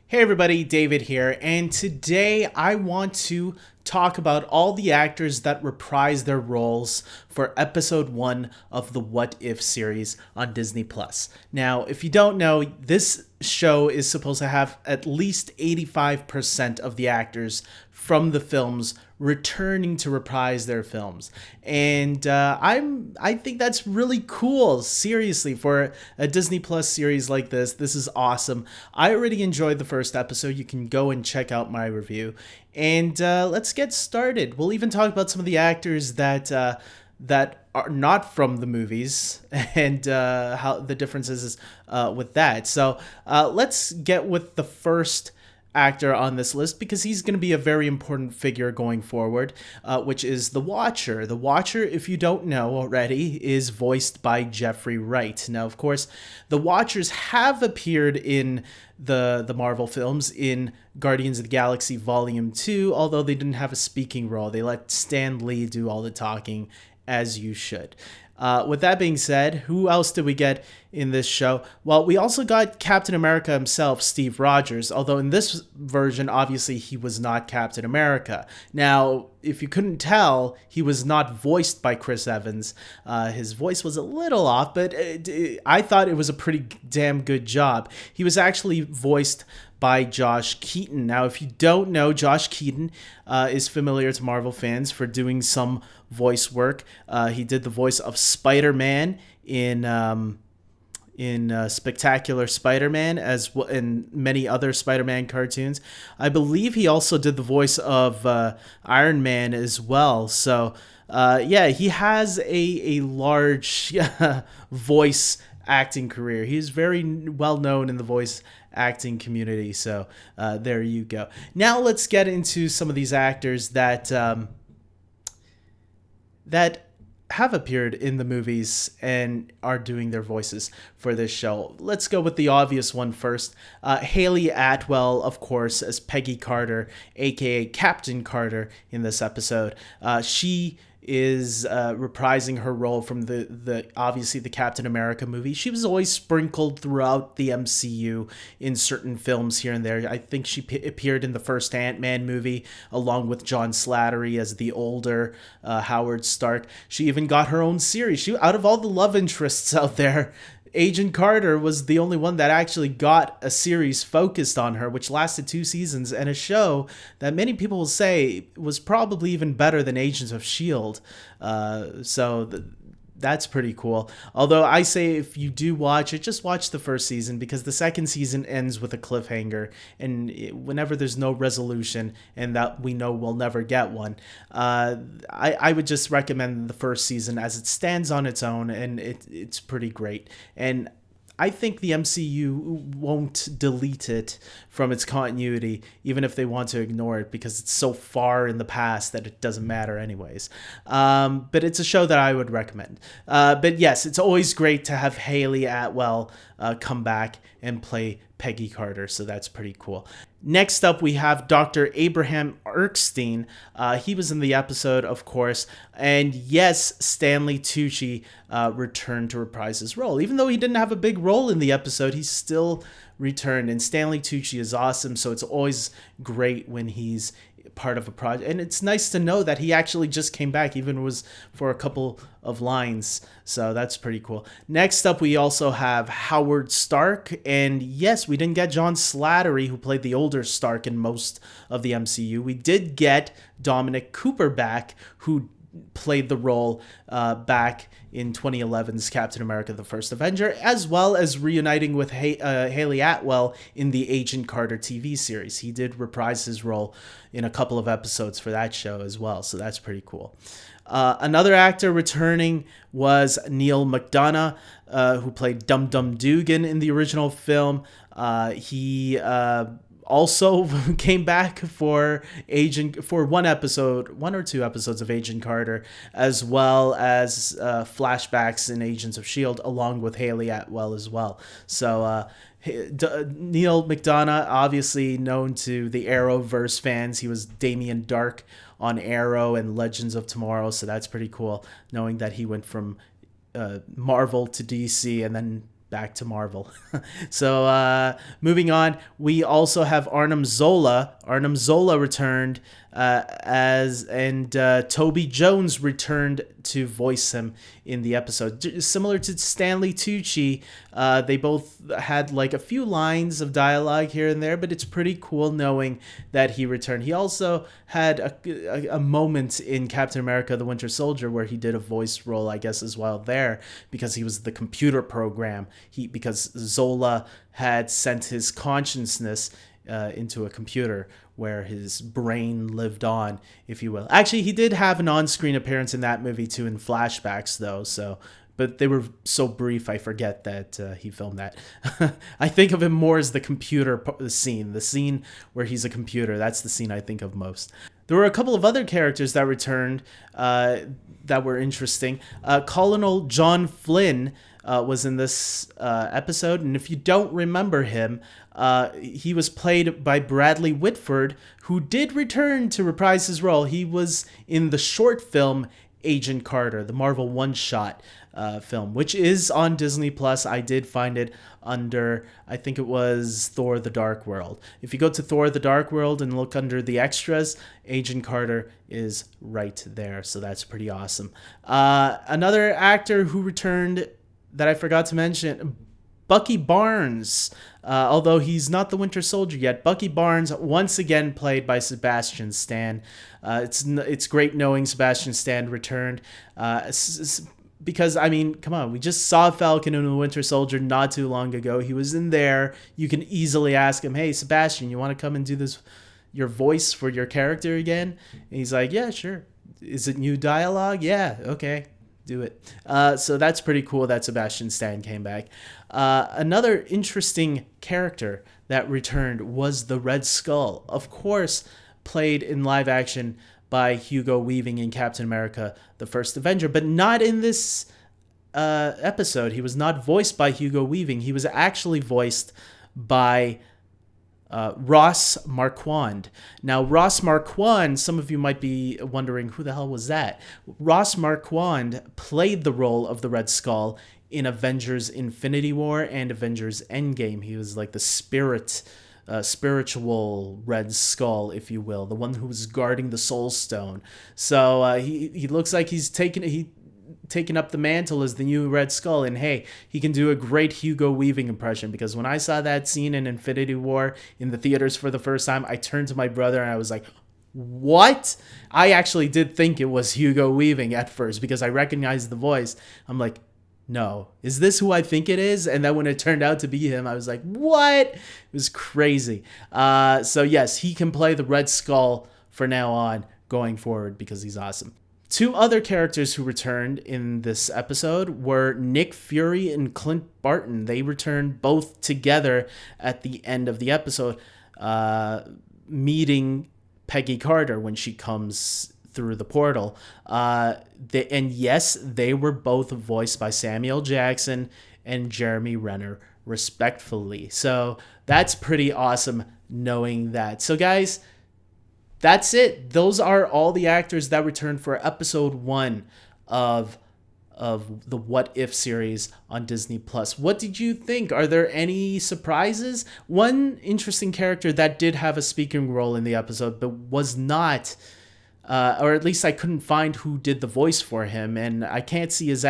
Hey everybody, David here, and today I want to talk about all the actors that reprise their roles for episode 1 of the What If series on Disney Plus. Now, if you don't know, this show is supposed to have at least 85% of the actors from the films returning to reprise their films, and I think that's really cool. Seriously, for a Disney Plus series like this is awesome. I already enjoyed the first episode. You can go and check out my review, and let's get started. We'll even talk about some of the actors that are not from the movies and how the differences is, with that. So let's get with the first actor on this list because he's going to be a very important figure going forward, which is the Watcher. The Watcher, if you don't know already, is voiced by Jeffrey Wright. Now, of course, the Watchers have appeared in the Marvel films in Guardians of the Galaxy Volume 2, although they didn't have a speaking role. They let Stan Lee do all the talking, as you should. With that being said, who else did we get in this show? Well, we also got Captain America himself, Steve Rogers, although in this version, obviously, he was not Captain America. Now, if you couldn't tell, he was not voiced by Chris Evans. His voice was a little off, but I thought it was a pretty damn good job. He was actually voiced by Josh Keaton. Now, if you don't know, Josh Keaton is familiar to Marvel fans for doing some voice work. He did the voice of Spider-Man in Spectacular Spider-Man, as well, and many other Spider-Man cartoons. I believe he also did the voice of Iron Man as well. So, yeah, he has a large voice acting career. He's very well known in the voice acting community. So there you go. Now let's get into some of these actors that have appeared in the movies and are doing their voices for this show. Let's go with the obvious one first. Hayley Atwell, of course, as Peggy Carter, aka Captain Carter, in this episode. She is reprising her role from the obviously the Captain America movie. She was always sprinkled throughout the MCU in certain films here and there. I think she appeared in the first Ant-Man movie along with John Slattery as the older Howard Stark. She even got her own series. Out of all the love interests out there, Agent Carter was the only one that actually got a series focused on her, which lasted 2 seasons, and a show that many people will say was probably even better than Agents of S.H.I.E.L.D. That's pretty cool. Although I say if you do watch it, just watch the first season because the second season ends with a cliffhanger. And whenever there's no resolution, and that we know we'll never get one, I would just recommend the first season as it stands on its own, and it's pretty great. And I think the MCU won't delete it from its continuity, even if they want to ignore it, because it's so far in the past that it doesn't matter anyways. But it's a show that I would recommend. But yes, it's always great to have Hayley Atwell come back and play Peggy Carter, so that's pretty cool. Next up, we have Dr. Abraham Erskine. He was in the episode, of course, and yes, Stanley Tucci returned to reprise his role. Even though he didn't have a big role in the episode, he still returned, and Stanley Tucci is awesome, so it's always great when he's part of a project, and it's nice to know that he actually just came back, even was for a couple of lines, so that's pretty cool. Next up, we also have Howard Stark, and yes, we didn't get John Slattery, who played the older Stark in most of the MCU. We did get Dominic Cooper back, who played the role back in 2011's Captain America: The First Avenger, as well as reuniting with Hayley Atwell in the Agent Carter TV series. He did reprise his role in a couple of episodes for that show as well, so that's pretty cool. Another actor returning was Neil McDonough, who played Dum Dum Dugan in the original film. He also came back for one or two episodes of Agent Carter, as well as flashbacks in Agents of S.H.I.E.L.D., along with Hayley Atwell as well. So Neil McDonough, obviously known to the Arrowverse fans. He was Damien Dark on Arrow and Legends of Tomorrow, so that's pretty cool, knowing that he went from Marvel to DC and then back to Marvel. So moving on, we also have Arnim Zola. Arnim Zola returned Toby Jones returned to voice him in the episode. Similar to Stanley Tucci, they both had like a few lines of dialogue here and there, but it's pretty cool knowing that he returned. He also had a moment in Captain America: The Winter Soldier where he did a voice role, I guess, as well there, because he was the computer program. Because Zola had sent his consciousness into a computer where his brain lived on, if you will. Actually, he did have an on-screen appearance in that movie too, in flashbacks though. So, but they were so brief, I forget that he filmed that. I think of him more as the computer scene, the scene where he's a computer. That's the scene I think of most. There were a couple of other characters that returned that were interesting. Colonel John Flynn was in this episode, and if you don't remember him, he was played by Bradley Whitford, who did return to reprise his role. He was in the short film Agent Carter, the Marvel one-shot film, which is on Disney Plus. I did find it under, I think it was Thor: The Dark World. If you go to Thor: The Dark World and look under the extras, Agent Carter is right there, so that's pretty awesome. Another actor who returned that I forgot to mention, Bucky Barnes. Although he's not the Winter Soldier yet, Bucky Barnes, once again played by Sebastian Stan. It's great knowing Sebastian Stan returned. Because, I mean, come on, we just saw Falcon and the Winter Soldier not too long ago. He was in there. You can easily ask him, hey, Sebastian, you want to come and do this, your voice for your character again? And he's like, yeah, sure. Is it new dialogue? Yeah, okay. Do it. So that's pretty cool that Sebastian Stan came back. Another interesting character that returned was the Red Skull. Of course, played in live action by Hugo Weaving in Captain America: The First Avenger, but not in this episode. He was not voiced by Hugo Weaving. He was actually voiced by Ross Marquand. Now, Ross Marquand, some of you might be wondering, who the hell was that? Ross Marquand played the role of the Red Skull in Avengers Infinity War and Avengers Endgame. He was like the spiritual Red Skull, if you will, the one who was guarding the Soul Stone. So he looks like he's taken up the mantle as the new Red Skull, and hey, he can do a great Hugo Weaving impression, because when I saw that scene in Infinity War in the theaters for the first time, I turned to my brother and I was like, what? I actually did think it was Hugo Weaving at first because I recognized the voice. I'm like, no, is this who I think it is? And then when it turned out to be him, I was like, what? It was crazy. So yes, he can play the Red Skull for now on going forward because he's awesome. Two other characters who returned in this episode were Nick Fury and Clint Barton. They returned both together at the end of the episode, meeting Peggy Carter when she comes through the portal. And yes, they were both voiced by Samuel Jackson and Jeremy Renner, respectfully. So that's pretty awesome knowing that. So guys, that's it. Those are all the actors that returned for episode 1 of the What If series on Disney Plus. What did you think? Are there any surprises? One interesting character that did have a speaking role in the episode, but was not, or at least I couldn't find who did the voice for him, and I can't see his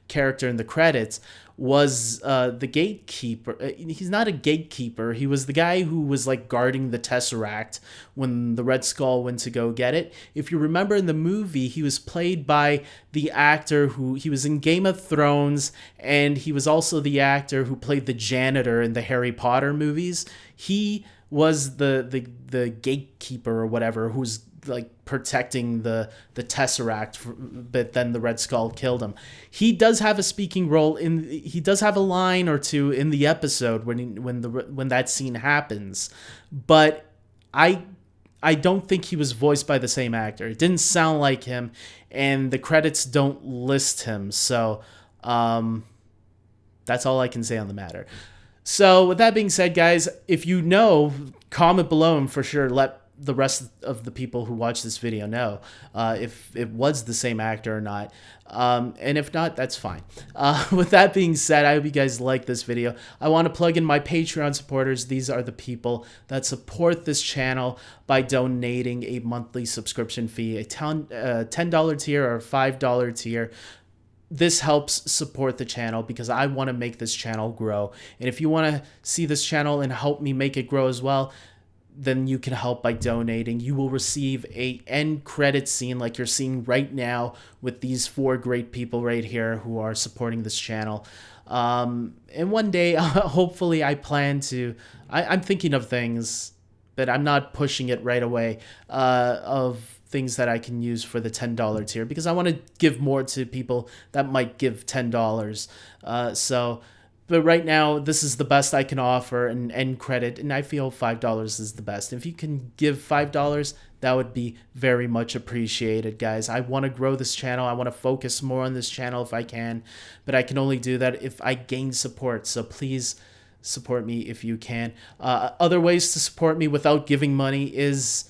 character in the credits, was the gatekeeper. He's not a gatekeeper. He was the guy who was like guarding the Tesseract when the Red Skull went to go get it. If you remember in the movie, he was played by the actor he was in Game of Thrones, and he was also the actor who played the janitor in the Harry Potter movies. He was the gatekeeper or whatever, who's like protecting the Tesseract, but then the Red Skull killed him. He does have a speaking role he does have a line or two in the episode when that scene happens, but I don't think he was voiced by the same actor. It didn't sound like him, and the credits don't list him. So that's all I can say on the matter. So with that being said, guys, if you know, comment below and for sure let the rest of the people who watch this video know if it was the same actor or not. And if not, that's fine. With that being said, I hope you guys like this video. I want to plug in my Patreon supporters. These are the people that support this channel by donating a monthly subscription fee, a $10 tier or a $5 tier. This helps support the channel because I want to make this channel grow. And if you want to see this channel and help me make it grow as well, then you can help by donating. You will receive a end credit scene like you're seeing right now with these 4 great people right here who are supporting this channel. And one day, hopefully, I'm thinking of things, but I'm not pushing it right away, of things that I can use for the $10 tier because I want to give more to people that might give $10. But right now, this is the best I can offer an end credit, and I feel $5 is the best. If you can give $5, that would be very much appreciated, guys. I want to grow this channel. I want to focus more on this channel if I can, but I can only do that if I gain support. So please support me if you can. Other ways to support me without giving money is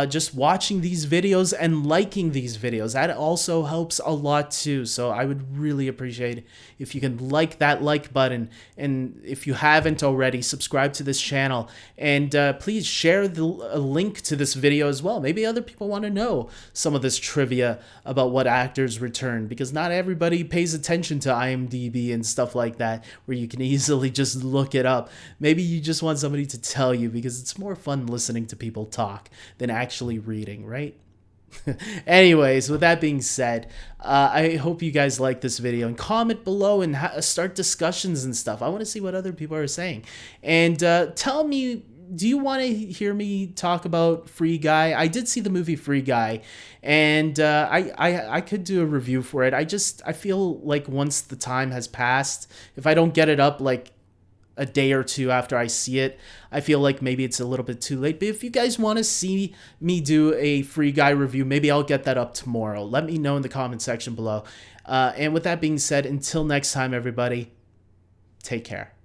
just watching these videos and liking these videos. That also helps a lot too. So I would really appreciate if you can like that like button. And if you haven't already, subscribe to this channel. And please share a link to this video as well. Maybe other people want to know some of this trivia about what actors return, because not everybody pays attention to IMDb and stuff like that, where you can easily just look it up. Maybe you just want somebody to tell you, because it's more fun listening to people talk than actually reading, right? Anyways, with that being said, I hope you guys like this video, and comment below and start discussions and stuff. I want to see what other people are saying, and tell me, do you want to hear me talk about Free Guy? I did see the movie Free Guy, and I could do a review for it. I feel like once the time has passed, if I don't get it up like a day or two after I see it, I feel like maybe it's a little bit too late. But if you guys want to see me do a Free Guy review, maybe I'll get that up tomorrow. Let me know in the comment section below. And with that being said, until next time, everybody, take care.